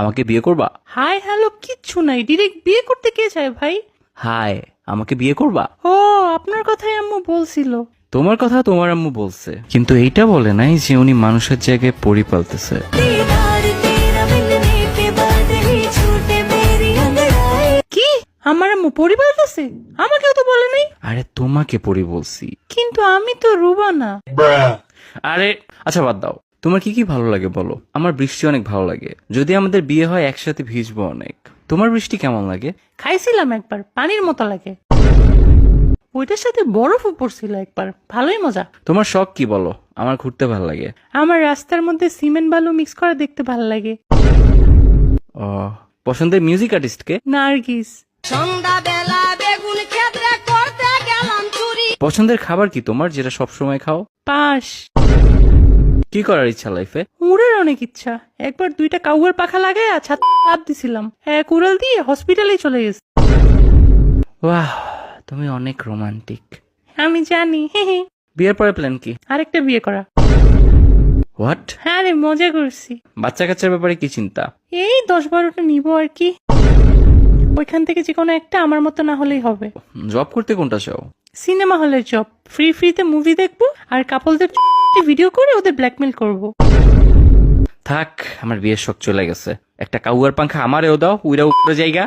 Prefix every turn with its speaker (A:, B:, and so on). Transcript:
A: আমাকে বিয়ে করবা?
B: হাই হ্যালো কিচ্ছু নাই, ডিরেক্ট বিয়ে করতে কে চায় ভাই?
A: হাই, আমাকে বিয়ে করবা?
B: ও, আপনার কথাই আম্মু বলছিল।
A: তোমার কথা তোমার আম্মু বলছে, কিন্তু এইটা বলে নাই যে উনি মানুষের জায়গায় পরি পালতেছে।
B: কি? আমার আম্মু পরি বলতেছে? আমাকেও তো বলে নাই।
A: আরে তোমাকে পরি বলছি।
B: কিন্তু আমি তো রুবা না।
A: আরে আচ্ছা বাদ দাও, তোমার কি কি ভালো লাগে বলো। আমার বৃষ্টি অনেক ভালো লাগে, যদি আমাদের বিয়ে হয় একসাথে ভিজবো অনেক। তোমার বৃষ্টি কেমন লাগে?
B: খাইছিলাম একবার, পানির মতো লাগে। ওইটার সাথে বরফও পড়ছিল একবার, ভালোই মজা।
A: তোমার শখ কি বলো? আমার ঘুরতে ভালো লাগে।
B: আমার রাস্তার মধ্যে সিমেন্ট বালু মিক্স করা দেখতে ভালো লাগে।
A: ও, পছন্দের মিউজিক আর্টিস্ট কে?
B: নার্গিস।
C: সন্ধ্যাবেলা বেগুন ক্ষেত্রে করতে গেলাম চুরি।
A: পছন্দের খাবার কি তোমার, যেটা সব সময় খাও?
B: পাশ।
A: কি করার ইচ্ছা লাইফে?
B: উড়ের অনেক ইচ্ছা। একবার 2টা কাউয়ার পাখা লাগায় ছাদ লাফ দিছিলাম, এক উড়াল দিয়ে হসপিটালে চলে গেছে।
A: বাহ, তুমি অনেক রোমান্টিক।
B: আমি জানি, হে হে।
A: বিয়ের পরে প্ল্যান কি?
B: আরেকটা বিয়ে করা।
A: হোয়াট?
B: হ্যাঁ রে, মজা করছি।
A: বাচ্চা কাচ্চার ব্যাপারে কি চিন্তা?
B: এই 10-12টা নিব আর কি। ওইখান থেকে যে কোনো একটা আমার মতো না হলেই হবে।
A: জব করতে কোনটা চাও?
B: সিনেমা হলের জব, ফ্রিতে মুভি দেখবো আর কাপলদের ভিডিও করে ওদের ব্ল্যাকমেল করব।
A: থাক, আমার বিয়ের শখ চলে গেছে। একটা কাউয়ার পাংখা আমারেও দাও, উইরা উপরে জায়গা।